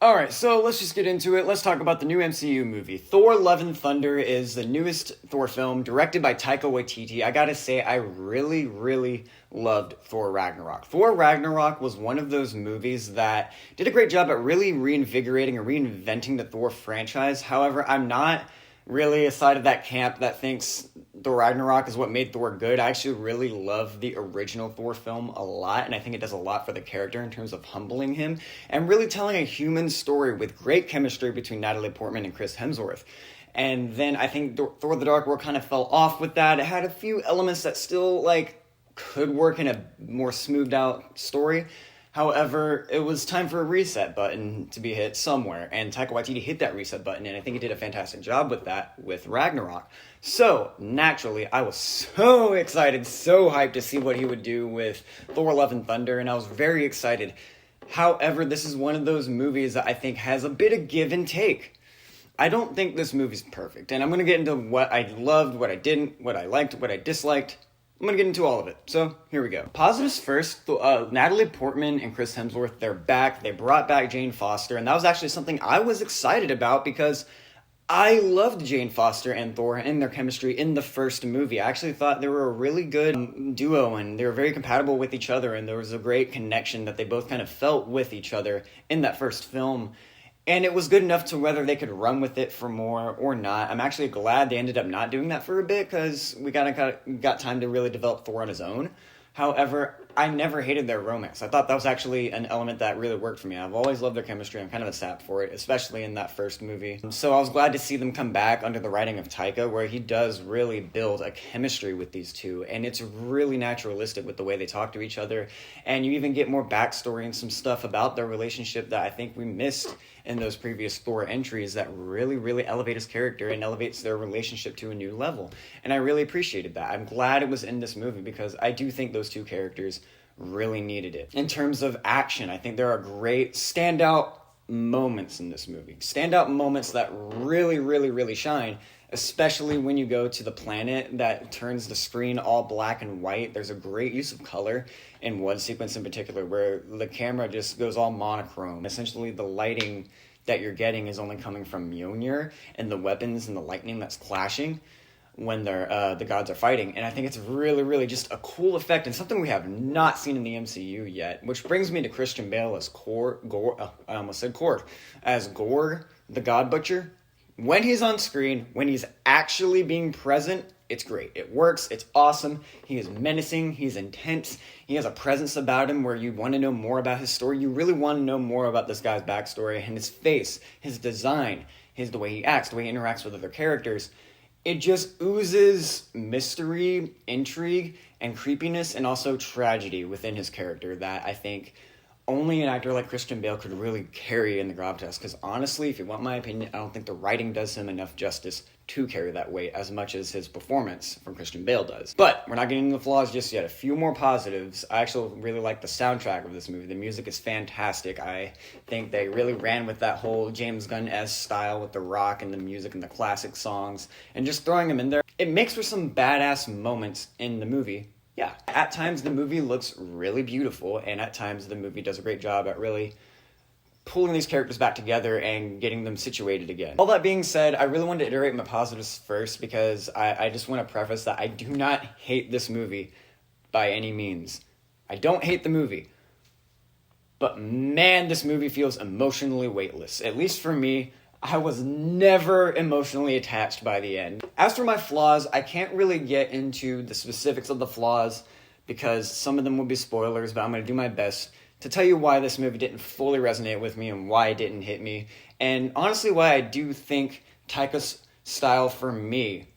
Alright, so let's just get into it. Let's talk about the new MCU movie. Thor Love and Thunder is the newest Thor film, directed by Taika Waititi. I gotta say, I really loved Thor Ragnarok. Thor Ragnarok was one of those movies that did a great job at really reinvigorating and reinventing the Thor franchise. However, I'm not really a side of that camp that thinks Thor Ragnarok is what made Thor good. I actually really love the original Thor film a lot, and I think it does a lot for the character in terms of humbling him and really telling a human story with great chemistry between Natalie Portman and Chris Hemsworth. And then I think Thor the Dark World kind of fell off with that. It had a few elements that still could work in a more smoothed out story. However, it was time for a reset button to be hit somewhere, and Taika Waititi hit that reset button, and I think he did a fantastic job with that with Ragnarok. So, naturally, I was so excited, so hyped to see what he would do with Thor Love and Thunder, and I was very excited. However, this is one of those movies that I think has a bit of give and take. I don't think this movie's perfect, and I'm going to get into what I loved, what I didn't, what I liked, what I disliked. I'm going to get into all of it, so here we go. Positives first, Natalie Portman and Chris Hemsworth, they're back. They brought back Jane Foster, and that was actually something I was excited about because I loved Jane Foster and Thor and their chemistry in the first movie. I actually thought they were a really good duo, and they were very compatible with each other, and there was a great connection that they both kind of felt with each other in that first film. And it was good enough to whether they could run with it for more or not. I'm actually glad they ended up not doing that for a bit because we got time to really develop Thor on his own. However, I never hated their romance. I thought that was actually an element that really worked for me. I've always loved their chemistry. I'm kind of a sap for it, especially in that first movie. So I was glad to see them come back under the writing of Taika, where he does really build a chemistry with these two, and it's really naturalistic with the way they talk to each other, and you even get more backstory and some stuff about their relationship that I think we missed in those previous Thor entries that really elevate his character and elevates their relationship to a new level. And I really appreciated that. I'm glad it was in this movie because I do think those two characters really needed it. In terms of action, I think there are great standout moments in this movie. Standout moments that really shine, especially when you go to the planet that turns the screen all black and white. There's a great use of color in one sequence in particular where the camera just goes all monochrome. Essentially, the lighting that you're getting is only coming from Mjolnir and the weapons and the lightning that's clashing when the gods are fighting. And I think it's really just a cool effect and something we have not seen in the MCU yet, which brings me to Christian Bale as as Gorg, the God Butcher. When he's on screen, when he's actually being present, it's great. It works. It's awesome. He is menacing. He's intense. He has a presence about him where you want to know more about his story. You really want to know more about this guy's backstory and his face, his design, the way he acts, the way he interacts with other characters. It just oozes mystery, intrigue, and creepiness, and also tragedy within his character that I think only an actor like Christian Bale could really carry in the gravitas. Because honestly, if you want my opinion, I don't think the writing does him enough justice to carry that weight as much as his performance from Christian Bale does. But we're not getting into the flaws just yet. A few more positives. I actually really like the soundtrack of this movie. The music is fantastic. I think they really ran with that whole James Gunn-esque style with the rock and the music and the classic songs and just throwing them in there. It makes for some badass moments in the movie. Yeah, at times the movie looks really beautiful, and at times the movie does a great job at really pulling these characters back together and getting them situated again. All that being said, I really wanted to iterate my positives first because I just want to preface that I do not hate this movie by any means. I don't hate the movie. But man, this movie feels emotionally weightless. At least for me, I was never emotionally attached by the end. As for my flaws, I can't really get into the specifics of the flaws because some of them will be spoilers, but I'm going to do my best to tell you why this movie didn't fully resonate with me and why it didn't hit me. And honestly, why I do think Taika's style for me,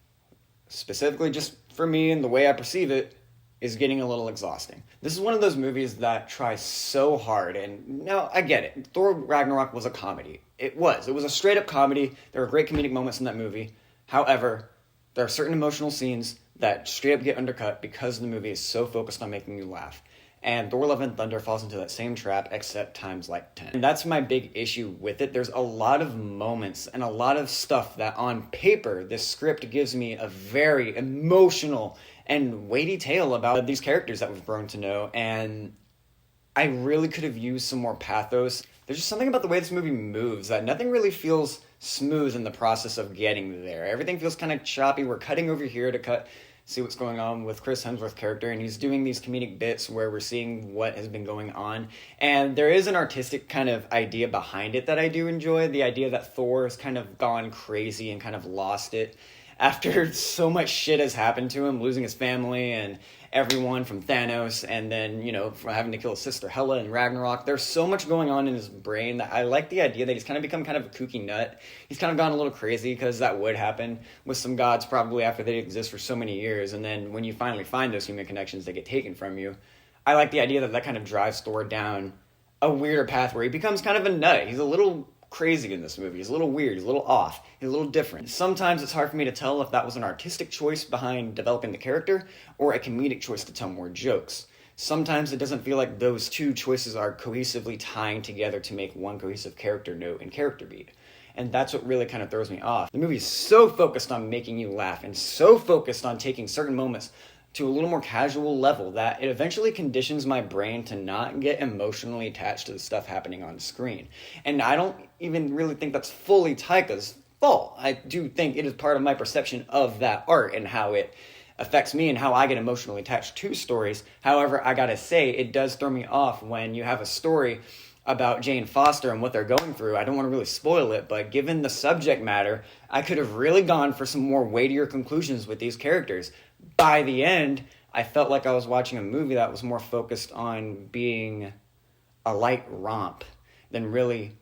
specifically just for me and the way I perceive it, is getting a little exhausting. This is one of those movies that tries so hard, and now I get it. Thor Ragnarok was a comedy. It was a straight-up comedy. There were great comedic moments in that movie. However, there are certain emotional scenes that straight up get undercut because the movie is so focused on making you laugh. And Thor Love and Thunder falls into that same trap, except times like 10. And that's my big issue with it. There's a lot of moments and a lot of stuff that on paper, this script gives me a very emotional and weighty tale about these characters that we've grown to know. And I really could have used some more pathos There's just something about the way this movie moves that nothing really feels smooth in the process of getting there. Everything feels kind of choppy. We're cutting over here to see what's going on with Chris Hemsworth's character, and he's doing these comedic bits where we're seeing what has been going on. And there is an artistic kind of idea behind it that I do enjoy. The idea that Thor has kind of gone crazy and kind of lost it after so much shit has happened to him, losing his family and everyone from Thanos, and then, from having to kill his sister Hela in Ragnarok. There's so much going on in his brain that I like the idea that he's kind of become kind of a kooky nut. He's kind of gone a little crazy, because that would happen with some gods probably after they exist for so many years, and then when you finally find those human connections, they get taken from you. I like the idea that kind of drives Thor down a weirder path where he becomes kind of a nut. He's a little crazy in this movie. He's a little weird. He's a little off. He's a little different. Sometimes it's hard for me to tell if that was an artistic choice behind developing the character or a comedic choice to tell more jokes. Sometimes it doesn't feel like those two choices are cohesively tying together to make one cohesive character note and character beat. And that's what really kind of throws me off. The movie is so focused on making you laugh and so focused on taking certain moments to a little more casual level that it eventually conditions my brain to not get emotionally attached to the stuff happening on screen. And I don't even really think that's fully Taika's fault. I do think it is part of my perception of that art and how it affects me and how I get emotionally attached to stories. However, I gotta say, it does throw me off when you have a story about Jane Foster and what they're going through. I don't want to really spoil it, but given the subject matter, I could have really gone for some more weightier conclusions with these characters. By the end, I felt like I was watching a movie that was more focused on being a light romp than really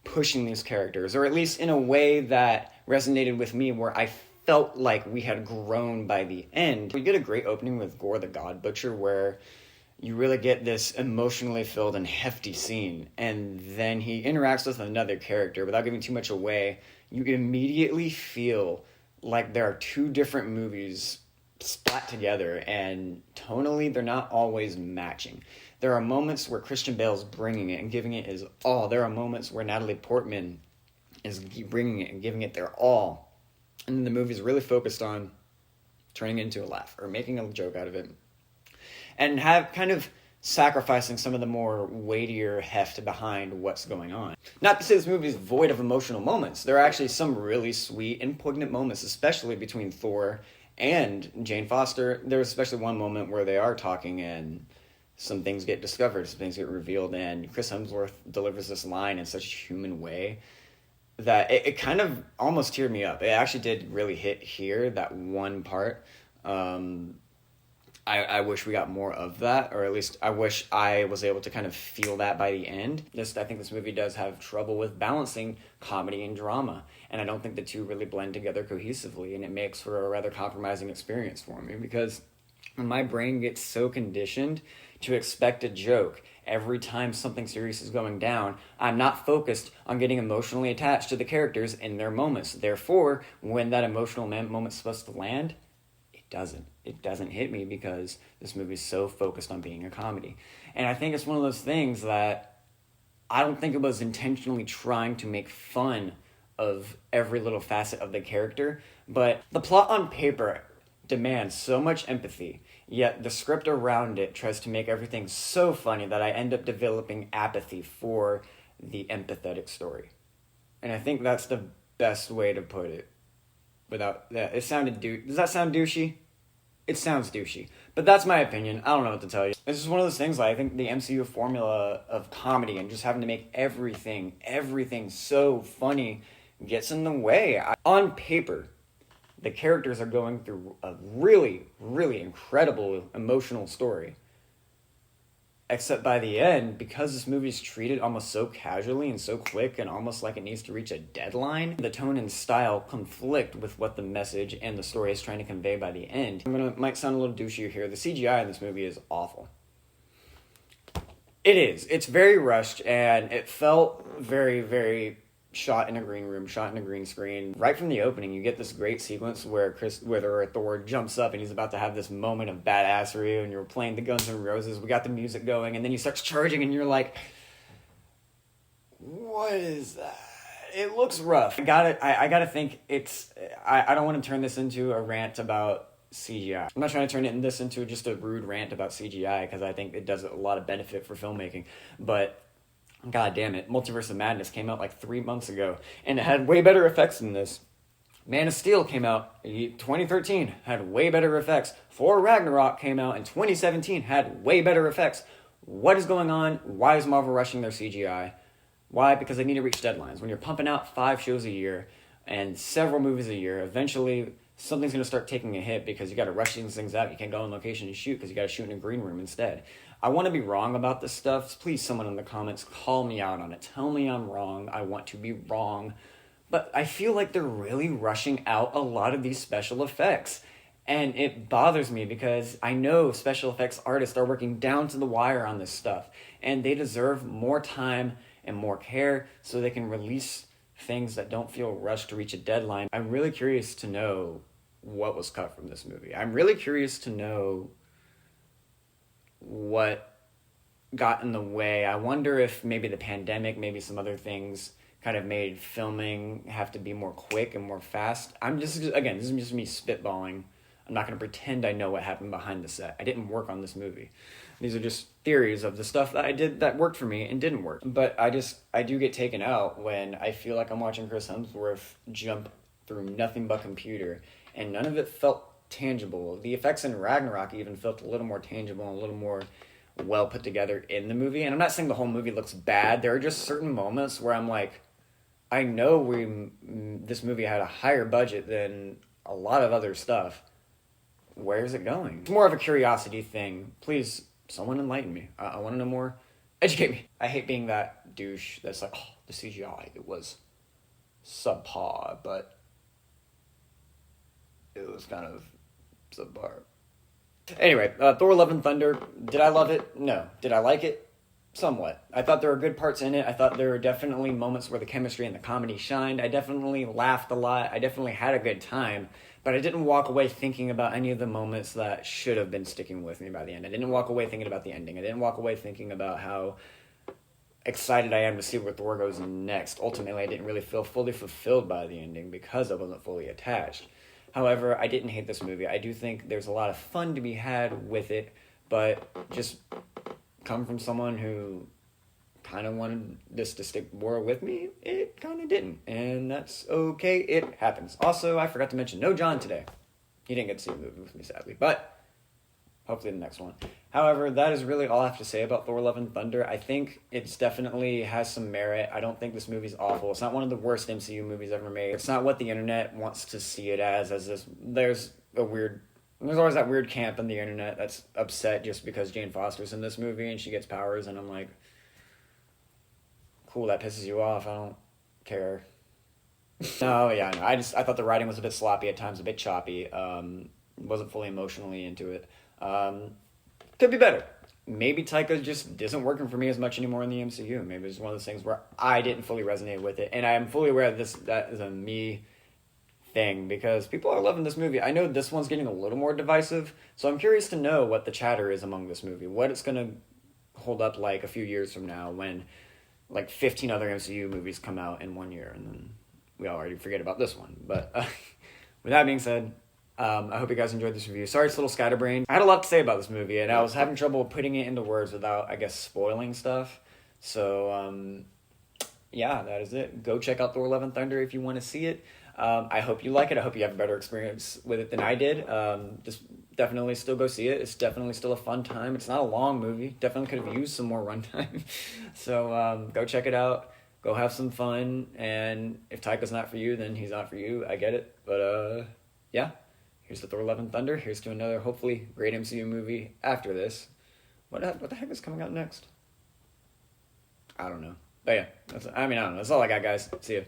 pushing these characters, or at least in a way that resonated with me, where I felt like we had grown by the end. We get a great opening with Gore the God Butcher, where you really get this emotionally filled and hefty scene, and then he interacts with another character. Without giving too much away, you immediately feel like there are two different movies splat together, and tonally they're not always matching. There are moments where Christian Bale's bringing it and giving it his all. There are moments where Natalie Portman is bringing it and giving it their all. And then the movie's really focused on turning it into a laugh or making a joke out of it, and have kind of sacrificing some of the more weightier heft behind what's going on. Not to say this movie is void of emotional moments. There are actually some really sweet and poignant moments, especially between Thor and Jane Foster. There's especially one moment where they are talking and some things get discovered, some things get revealed, and Chris Hemsworth delivers this line in such a human way that it kind of almost teared me up. It actually did really hit here, that one part. I wish we got more of that, or at least I wish I was able to kind of feel that by the end. I think this movie does have trouble with balancing comedy and drama, and I don't think the two really blend together cohesively, and it makes for a rather compromising experience for me, because my brain gets so conditioned to expect a joke every time something serious is going down. I'm not focused on getting emotionally attached to the characters in their moments. Therefore, when that emotional moment's supposed to land, it doesn't hit me, because this movie is so focused on being a comedy. And I think it's one of those things that I don't think it was intentionally trying to make fun of every little facet of the character, but the plot on paper demands so much empathy, yet the script around it tries to make everything so funny that I end up developing apathy for the empathetic story. And I think that's the best way to put it. Without that, does that sound douchey? It sounds douchey, but that's my opinion. I don't know what to tell you. It's just one of those things. I think the MCU formula of comedy and just having to make everything so funny gets in the way. On paper, the characters are going through a really, really incredible emotional story. Except by the end, because this movie is treated almost so casually and so quick and almost like it needs to reach a deadline, the tone and style conflict with what the message and the story is trying to convey by the end. Might sound a little douchier here. The CGI in this movie is awful. It is. It's very rushed, and it felt very, very shot in a green room, shot in a green screen. Right from the opening, you get this great sequence where Thor jumps up and he's about to have this moment of badassery, and you're playing the Guns N' Roses, we got the music going, and then he starts charging, and you're like, what is that? It looks rough. I gotta think I don't want to turn this into a rant about CGI. I'm not trying to turn this into just a rude rant about CGI, because I think it does a lot of benefit for filmmaking, but God damn it, Multiverse of Madness came out like 3 months ago, and it had way better effects than this. Man of Steel came out in 2013, had way better effects. Thor Ragnarok came out in 2017, had way better effects. What is going on? Why is Marvel rushing their CGI? Why? Because they need to reach deadlines. When you're pumping out 5 shows a year and several movies a year, eventually something's going to start taking a hit because you got to rush these things out. You can't go on location and shoot because you got to shoot in a green room instead. I want to be wrong about this stuff. Please, someone in the comments, call me out on it. Tell me I'm wrong. I want to be wrong. But I feel like they're really rushing out a lot of these special effects. And it bothers me because I know special effects artists are working down to the wire on this stuff. And they deserve more time and more care so they can release things that don't feel rushed to reach a deadline. I'm really curious to know what was cut from this movie. I'm really curious to know what got in the way. I wonder if maybe the pandemic, maybe some other things kind of made filming have to be more quick and more fast. This is just me spitballing. I'm not going to pretend I know what happened behind the set. I didn't work on this movie. These are just theories of the stuff that I did that worked for me and didn't work. But I do get taken out when I feel like I'm watching Chris Hemsworth jump through nothing but computer, and none of it felt tangible. The effects in Ragnarok even felt a little more tangible and a little more well put together in the movie. And I'm not saying the whole movie looks bad. There are just certain moments where I'm like, I know this movie had a higher budget than a lot of other stuff. Where's it going? It's more of a curiosity thing. Please, someone enlighten me. I want to know more. Educate me. I hate being that douche that's like, oh, the CGI, it was subpar, but it was kind of subpar. Anyway, Thor Love and Thunder. Did I love it? No. Did I like it? Somewhat. I thought there were good parts in it. I thought there were definitely moments where the chemistry and the comedy shined. I definitely laughed a lot. I definitely had a good time. But I didn't walk away thinking about any of the moments that should have been sticking with me by the end. I didn't walk away thinking about the ending. I didn't walk away thinking about how excited I am to see where Thor goes next. Ultimately, I didn't really feel fully fulfilled by the ending because I wasn't fully attached. However, I didn't hate this movie. I do think there's a lot of fun to be had with it, but just come from someone who kind of wanted this to stick more with me, it kind of didn't. And that's okay. It happens. Also, I forgot to mention, no John today. He didn't get to see the movie with me, sadly. But hopefully the next one. However, that is really all I have to say about Thor Love and Thunder. I think it's definitely has some merit. I don't think this movie's awful. It's not one of the worst MCU movies ever made. It's not what the internet wants to see it as this. There's always that weird camp on the internet that's upset just because Jane Foster's in this movie and she gets powers, and I'm like, cool, that pisses you off. I don't care. No, I thought the writing was a bit sloppy at times, a bit choppy. Wasn't fully emotionally into it. Could be better. Maybe Taika just isn't working for me as much anymore in the MCU. Maybe it's one of those things where I didn't fully resonate with it, and I am fully aware that is a me thing because people are loving this movie. I know this one's getting a little more divisive, so I'm curious to know what the chatter is among this movie, what it's going to hold up like a few years from now when like 15 other MCU movies come out in 1 year, and then we already forget about this one. But with that being said, I hope you guys enjoyed this review. Sorry it's a little scatterbrained. I had a lot to say about this movie, and I was having trouble putting it into words without, I guess, spoiling stuff. So, yeah, that is it. Go check out Thor Love and Thunder if you want to see it. I hope you like it. I hope you have a better experience with it than I did. Just definitely still go see it. It's definitely still a fun time. It's not a long movie. Definitely could have used some more runtime. So go check it out. Go have some fun. And if Taika's not for you, then he's not for you. I get it. But yeah, here's the Thor Love and Thunder. Here's to another hopefully great MCU movie after this. What the heck is coming out next? I don't know. But yeah, I don't know. That's all I got, guys. See ya.